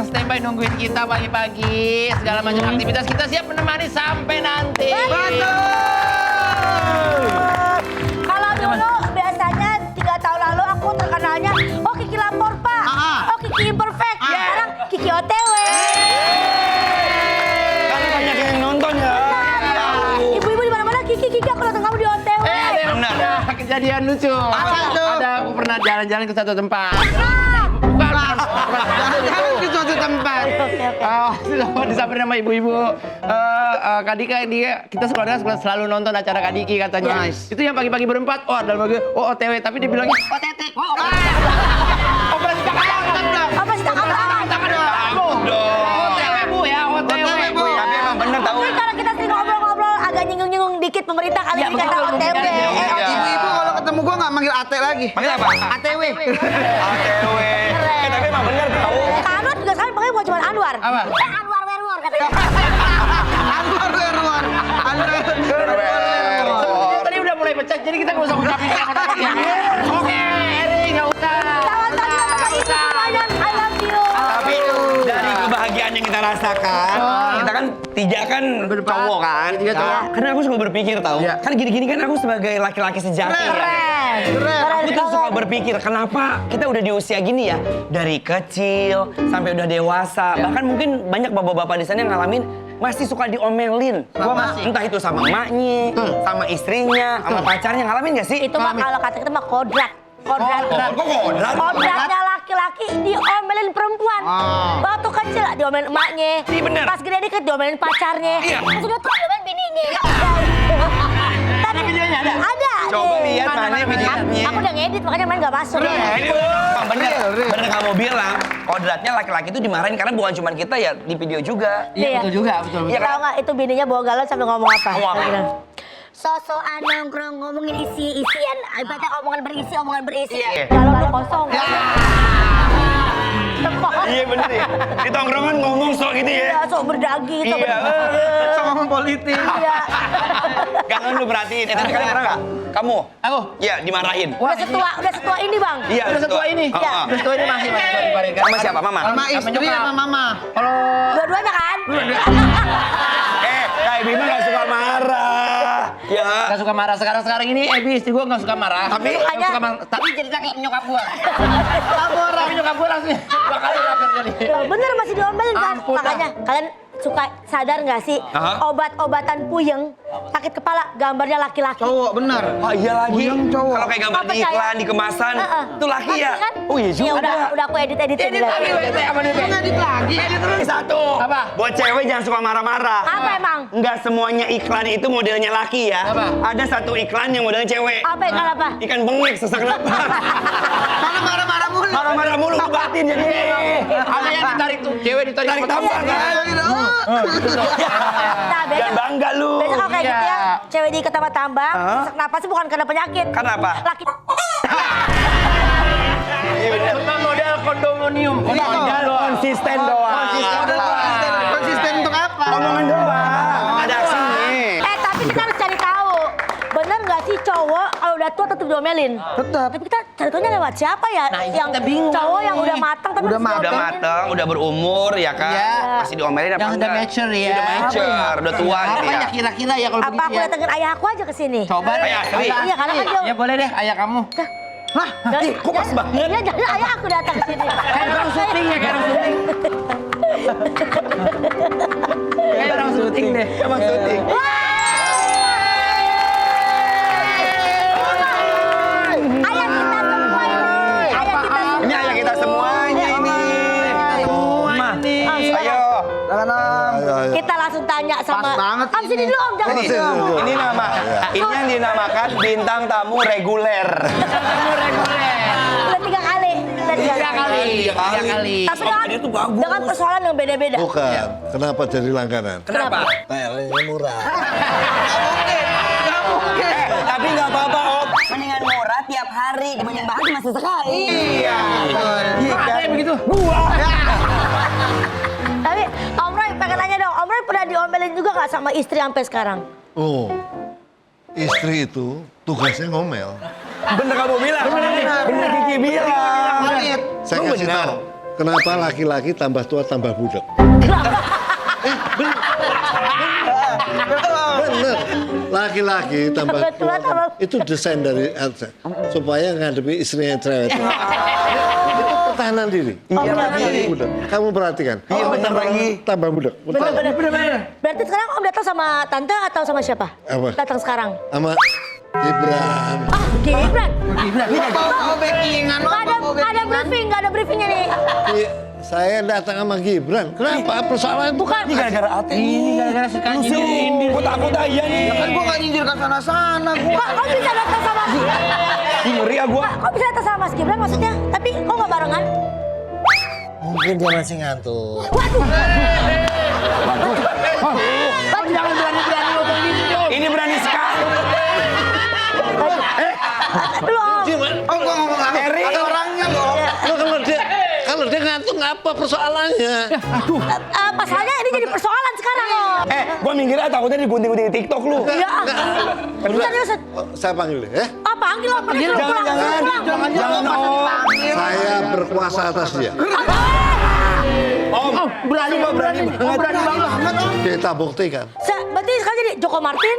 standby nungguin kita pagi-pagi. Segala macam aktivitas kita siap menemani sampai nanti. Betul. Kalau dulu biasanya 3 tahun lalu aku terkenalnya, oh Kiki lapor Pak, oh Kiki imperfect. Sekarang Kiki OTW. Kan banyak yang nonton ya. Ibu-ibu di mana-mana, Kiki aku nonton kamu di OTW. Ada kejadian lucu. Apa itu? Ada aku pernah jalan-jalan ke satu tempat. Jalan ke suatu tempat. Oh, disamperin sama ibu-ibu. Kak Dika, kita sekolahnya selalu nonton acara Kak Diki katanya. Nice. Itu yang pagi-pagi berempat. Oh, dalam pagi, oh OTW, tapi dibilangnya OTT. Operasi tangkap tangan. Apa sih tak apa? OTW Bu ya, OTW Bu ya. Tapi emang bener tahu. Tapi karena kita sering ngobrol-ngobrol agak nyinggung-nyinggung dikit pemerintah kali Ya, ini kata betul, OTW. betul. Ibu-ibu kalau ketemu gua nggak manggil Ate lagi. Manggil apa? ATW. ATW. Tapi emang bener tahu. Anwar juga sekarang pakai bukan cuma Anwar. Apa? Anwar Werwar katanya. Anwar Werwar. Tadi udah mulai pecah, jadi kita nggak usah ucapin selamat ya. Oke, Eri nggak usah. Selamat pagi Bapak Ibu semuanya. I love you. Tapi dari kebahagiaan yang kita rasakan, kita kan tiga kan cowok kan. Tiga cowok. Karena aku suka berpikir tahu. Kan gini-gini kan aku sebagai laki-laki sejati ya. Keren. Aku tuh suka berpikir kenapa kita udah di usia gini ya, dari kecil sampai udah dewasa, bahkan mungkin banyak bapak-bapak di sana yang ngalamin masih suka diomelin. Entah itu sama emaknya, sama istrinya, sama pacarnya, ngalamin gak sih? Itu mah kalau kata kita mah kodrat. Kodrat. Kok kodrat? Kodratnya laki-laki diomelin perempuan. Waktu kecil diomelin emaknya. Iya, bener. Pas gede dikit diomelin pacarnya. Iya. Pas udah tua diomelin bininya. Tapi videonya ada? Ada. Coba nih. lihat mana videonya. Aku udah ngedit makanya main gak masuk. Ini bener kamu bilang, kodratnya laki-laki itu dimarahin karena bukan cuma kita ya, di video juga. Iya, betul juga, betul. Iya kan? Tahu nggak itu bininya bawa galon sambil ngomong apa? Ngomong apa? Bilang, sosokan nongkrong ngomongin isi-isian, ibaratnya omongan berisi. Iya. Galon lu kosong. Iya bener ya. Di tongkrongan ngomong sok gitu ya. Iya, sok berdaging, sok Iya. berdaging. Sok ngomong politik. Iya. Jangan lu perhatiin. Tapi kalian pernah nggak? Kamu? Aku? Iya, dimarahin. Udah setua ini bang. Iya, Udah setua ini. Iya. Udah setua ini masih kemarin. Sama siapa, Mama? Sama istri sama mama. Kalau Dua-duanya kan? Kak Bima nggak suka marah. Ya. nggak suka marah sekarang ini, istri gue nggak suka marah. Tapi nggak suka marah. Tapi cerita kayak nyokap gue. Tapi nyokap gue langsung 2 kali rapor jadi. Loh, bener masih diomelin kan? Ampun, Makanya kalian suka sadar nggak sih Aha. obat-obatan puyeng sakit kepala gambarnya laki-laki. cowok benar. Oh iya lagi. Kalau kayak gambar Nggak di percaya. iklan, di kemasan, itu laki ya. Kan? Oh iya Ya juga. udah aku edit Edit lagi, apa nih? Edit lagi, edit terus. Satu. Apa? Buat cewek jangan suka marah-marah. Apa emang? Enggak semuanya iklan itu modelnya laki ya. Apa? Ada satu iklan yang modelnya cewek. Apa ikan apa? Ikan bengek sesak napas. Karena marah-marah mulu. Marah-marah mulu batin jadi. Ada yang ditarik tuh, cewek ditarik. Tarik tambang kan. Nah, Jangan bangga lu. biasa kalau kayak gitu ya, Iya. cewek di tambang, sesak napasnya bukan karena penyakit. Karena apa? Laki. Iya bener. Cuma modal kondominium. Modal Konsisten doang. Konsisten untuk apa? Omongan doang. Ada aksinya. Tapi kita harus cari tahu. Bener nggak sih cowok kalau udah tua tetap diomelin? Tetap. Tapi kita cari tahunya lewat siapa ya? Nah, itu yang kita bingung cowok yang nih. udah matang tapi Udah masih Udah diomelin. mateng, udah berumur ya kan? Iya. Masih diomelin apa Yang udah enggak? mature ya. Udah mature, udah tua gitu Apa ya. ya kira-kira ya kalau Apa begitu aku ya? datengin ayah aku aja ke sini? Coba deh. Ayah, Sri. Iya, karena kan dia. Ya boleh deh, ayah kamu. Lah, Kok pas banget? Iya, jadi ayah aku datang ke sini. Kayak orang syuting ya, kayak orang syuting. Kayak orang syuting deh. Emang syuting. Ayah kita semua ini. Ayah kita semua. Ini ayah kita semuanya ini. Ma, ayo. Kita langsung tanya sama. Pas banget Om sini ini. dulu Om, jangan Sini, sini. sini, Om. sini. Ini ini yang dinamakan bintang tamu reguler. Kamu reguler. Udah 3 kali. Udah 3 Tiga kali. Tiga kali. Tapi dengan persoalan yang beda-beda. Bukan. Kenapa jadi langganan? Kenapa? TLnya murah. Tapi nggak apa-apa Om. Mendingan murah tiap hari dibanding bahas masih sekali. Iya. Ada yang begitu. Tapi Om Roy pengen nanya dong, Om Roy pernah diomelin juga nggak sama istri sampai sekarang? Oh, istri itu tugasnya ngomel. Bener kamu bilang. Bener Kiki bilang. Saya Emang kasih benar? tahu. Kenapa laki-laki tambah tua tambah budak? Bener. Laki-laki tambah Tambah tua, tua itu desain dari Elsa supaya ngadepi istrinya yang cerewet. Itu pertahanan diri. Iya, Budak. Kamu perhatikan. Iya, bener lagi. Tambah budak. Bener. Berarti sekarang Om datang sama tante atau sama siapa? Apa? Datang sekarang. Sama Gibran. Oh, Gibran. Mau backingan, Nggak ada briefingnya nih. Saya datang sama Gibran. Kenapa? Persoalan itu Bukan. Ini gara-gara Ate. Ini gara-gara si Kanji ini. Gue takut aja nih. Kan gua nggak nyindir ke sana-sana gua. Pak, kok bisa datang sama Ih, ngeri ya gue. Pak, kok bisa datang sama Mas Gibran maksudnya? Tapi kok nggak barengan? mungkin dia masih ngantuk. Waduh. Jangan berani-berani ngomong gitu. Ini berani sekali. Belum. Oh, gua ngomong apa? Eri. Ada orangnya loh. Loh, kalau dia ngantuk apa persoalannya? Masalahnya ini jadi persoalan sekarang loh. Gue minggirnya takutnya digunting-gunting TikTok lu. Ya. Serius. Saya panggil dia, ya. Panggil Om. Pergi dulu, pulang. Jangan Om. Saya berkuasa atas dia. Om, Berani banget. Kita buktikan. Berarti sekarang jadi Joko Martin.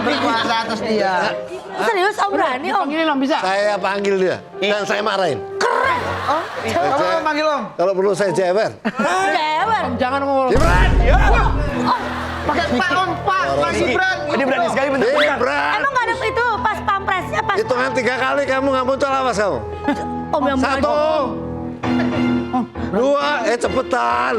Berkuasa atas dia. Serius Om berani Om. Panggilin Om bisa. Saya panggil dia dan saya marahin. Keren. Oh, Kamu panggil Om. Kalau perlu saya jewer. Dewer. Jangan ngomong. Gibran! Pakai Pak Om, Pak Gibran. Dia berani sekali bentar-bentar. Gibran! Emang gak ada itu pas pampresnya pas. Hitungan 3 kali kamu nggak muncul, awas kamu. Om yang berani. 1, 2, cepetan.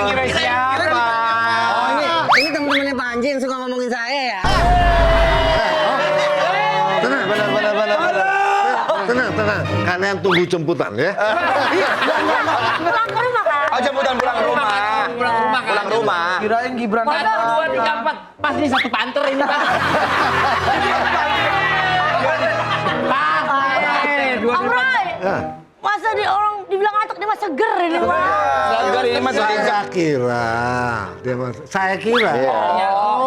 Kira siapa? Ini temen-temennya Panji yang suka ngomongin saya ya. Tenang. Tenang. Kalian tunggu jemputan ya. Pulang ke rumah kan? Oh, jemputan pulang rumah. Pulang rumah. Kirain Gibran. 1, 2, 3, 4. Pas ini satu panter ini Pak. Om Roy. Ya. Masa di orang dibilang ngantuk dia mah seger ini mah. Segar ini mas. Saya kira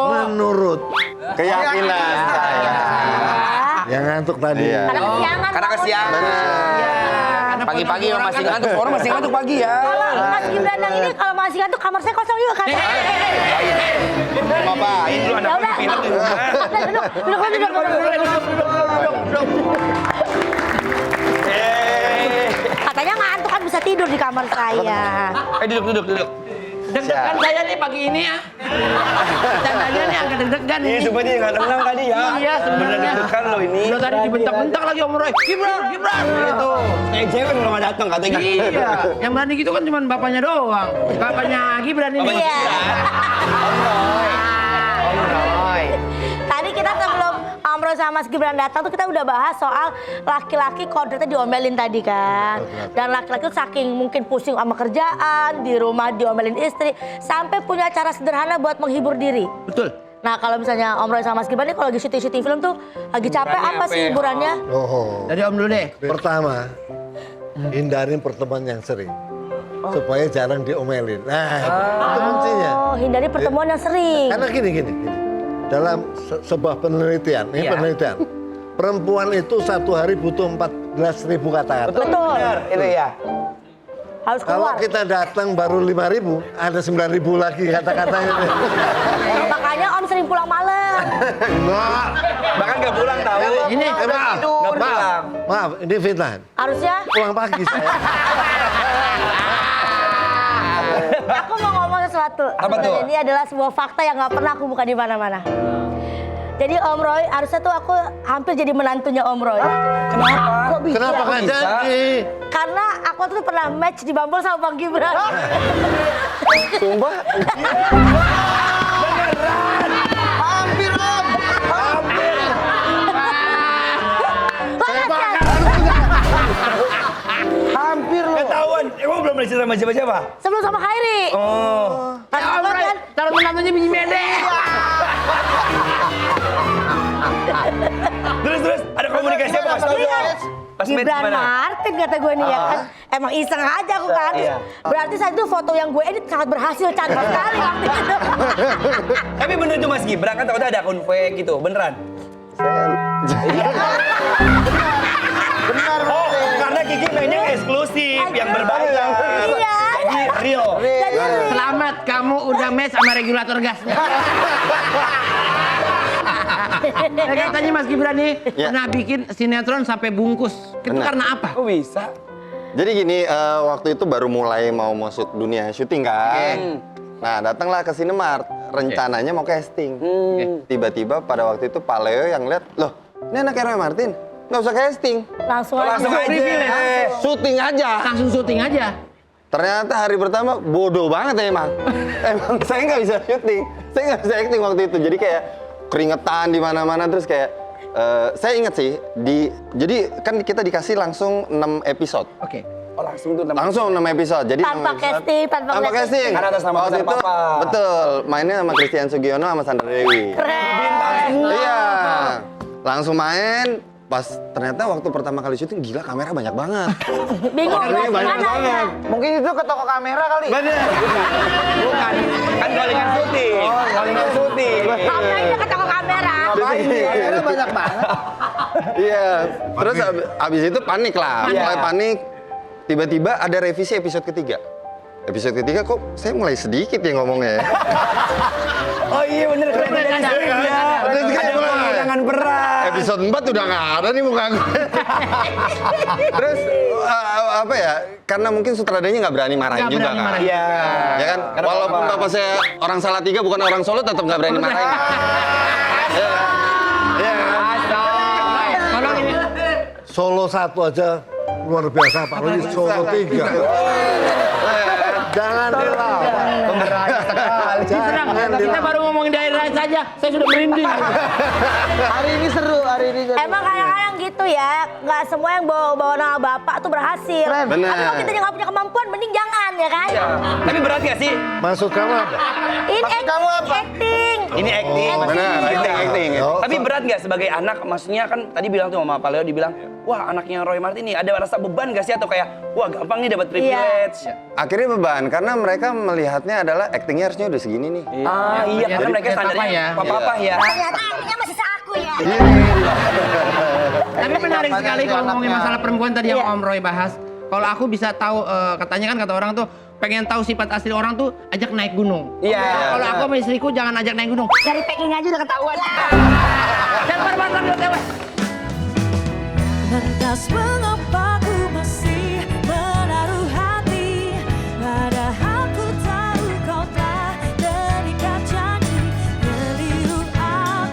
menurut Keyakinan saya. yang ngantuk tadi. Karena kesiangan. Karena bangunnya. kesiangan. Pagi-pagi masih ngantuk. Orang masih ngantuk pagi ya. Kalau Mas Gibran yang ini kalau masih ngantuk kamar saya kosong yuk kan. Ngapain lu anak Ya udah. pindah di rumah? Duduk. Katanya ngantuk kan bisa tidur di kamar saya. Duduk. Deg-degan saya nih pagi ini ya. Candanya nih agak deg-degan Ini nih. supaya dia nggak tenang tadi ya. Iya, sebenarnya. Bener deg-degan lo ini. Lo tadi dibentak-bentak lagi Om Roy. Gibran gitu. Kayak cewek belum datang katanya. Iya, yang berani gitu kan cuma bapaknya doang. Bapaknya Gibran ini. Iya. Tadi kita sebelum Om Roy sama Mas Gibran datang tuh kita udah bahas soal laki-laki kodratnya diomelin tadi kan. Dan laki-laki tuh saking mungkin pusing sama kerjaan, di rumah diomelin istri, sampai punya cara sederhana buat menghibur diri. Betul. Nah kalau misalnya Om Roy sama Mas Gibran nih kalau lagi syuting film tuh lagi capek apa sih hiburannya? Oh. Dari Om dulu deh. Pertama, hindarin pertemuan yang sering. Supaya jarang diomelin. Nah, itu kuncinya. Oh, hindari pertemuan yang sering. Karena gini. Dalam sebuah penelitian, ini Iya. penelitian. Perempuan itu 1 hari butuh 14.000 kata-kata. Betul. Itu ya. Harus Kalau keluar. kita datang baru 5.000, ada 9.000 lagi kata-katanya. Makanya Om sering pulang malam. Enggak. Bahkan nggak pulang tahu. Ini Maaf, ini fitnah. Harusnya Pulang pagi saya. aku mau ngomong sesuatu. Apa tuh? Ini adalah sebuah fakta yang nggak pernah aku buka di mana-mana. Jadi Om Roy, harusnya tuh aku hampir jadi menantunya Om Roy. Kenapa? Kok bisa? Kenapa nggak bisa? jadi? Karena aku tuh pernah match di Bumble sama Bang Gibran. Sumpah. Hampir Om. Hampir lo. Ketahuan. Emang belum berhasil sama siapa-siapa? Sebelum sama Khairi. Oh. Pas Om Om Roy, kan Calon menantunya biji mede. Terus ada komunikasi apa Mas? Ini kan Pas match Gibran gimana? Martin kata gue nih ya kan. Emang iseng aja aku kan. Iya. Berarti saat itu foto yang gue edit sangat berhasil, cantik sekali waktu itu. Tapi bener tuh Mas Gibran kan takutnya ada akun fake gitu, beneran? Benar, Oh, karena Kiki mainnya eksklusif, yang berbayar. Iya. Jadi real. Jadi Selamat, kamu udah match sama regulator gasnya. Katanya Mas Gibran nih Ya. pernah bikin sinetron sampai bungkus. Itu Benar. karena apa? Kok bisa? Jadi gini, waktu itu baru mulai mau masuk dunia syuting kan. Nah, datanglah ke Cinemark. Rencananya mau casting. Tiba-tiba pada waktu itu Pak Leo yang lihat, loh, ini anak Roy Martin, nggak usah casting, langsung Langsung aja. aja. syuting aja. Langsung syuting aja. Ternyata hari pertama bodoh banget ya emang. Emang saya nggak bisa syuting, saya nggak bisa acting waktu itu. Jadi kayak keringetan di mana-mana terus kayak saya ingat sih jadi kan kita dikasih langsung 6 episode. Oke. Oh langsung tuh Langsung 6 episode. Jadi Tanpa 6 episode. casting, tanpa casting. Karena atas nama Waktu besar itu Papa. betul, mainnya sama Christian Sugiono sama Sandra Dewi. Keren. Iya. Langsung main, pas ternyata waktu pertama kali syuting gila kamera banyak banget. Bingung Ini ya banyak gimana ya. banget. Mungkin itu ke toko kamera kali. Bener. Bukan, kan callingan syuting. Callingan syuting. Ngapain dia ke toko kamera? Kamera banyak banget. Iya. Terus abis itu panik lah. Iya. Mulai panik. Tiba-tiba ada revisi episode ketiga. Episode ketiga kok saya mulai sedikit ya ngomongnya ya. Oh iya bener, keren Bener, dari ada. script ya. Ada script Ada mulai. pengurangan peran. Episode 4 udah nggak ada nih muka gue. Terus apa ya? Karena mungkin sutradaranya nggak berani marahin Nggak juga berani kan. marahin. Iya. Ya kan? Karena Walaupun Papa. bapak saya orang Salatiga bukan orang Solo tetap nggak berani marahin. Iya kan? Iya kan? Kalau ini Solo 1 aja luar biasa, apalagi Solo 3. Jangan dilawan. tenang, kita baru ngomongin daerah saja, saya sudah merinding. Hari ini seru, hari ini seru. Emang kadang-kadang gitu ya, nggak semua yang bawa nama bapak tuh berhasil. Bener. Tapi kalau kita nggak punya kemampuan, mending jangan ya kan? Tapi berat gak sih? Maksud kamu apa? Ini Maksud kamu apa? acting. Ini acting. Benar, acting. Oh, Tapi berat gak sebagai anak? Maksudnya kan tadi bilang tuh sama Pak Leo, dibilang, wah anaknya Roy Martin nih ada rasa beban gak sih? Atau kayak, wah gampang nih dapat privilege. Akhirnya beban karena mereka melihatnya adalah actingnya harusnya udah segini nih. Ah iya, karena mereka Jadi, standarnya apa ya? apa-apa ya. Ternyata actingnya masih seaku ya. Tapi menarik sekali kalau ngomongin anaknya. masalah perempuan tadi yang Iya. Om Roy bahas. Kalau aku bisa tahu, katanya kan kata orang tuh, pengen tahu sifat asli orang tuh ajak naik gunung. Iya. Kalau aku sama istriku jangan ajak naik gunung. Dari packing aja udah ketahuan. Dan bareng-bareng, Lantas mengapa ku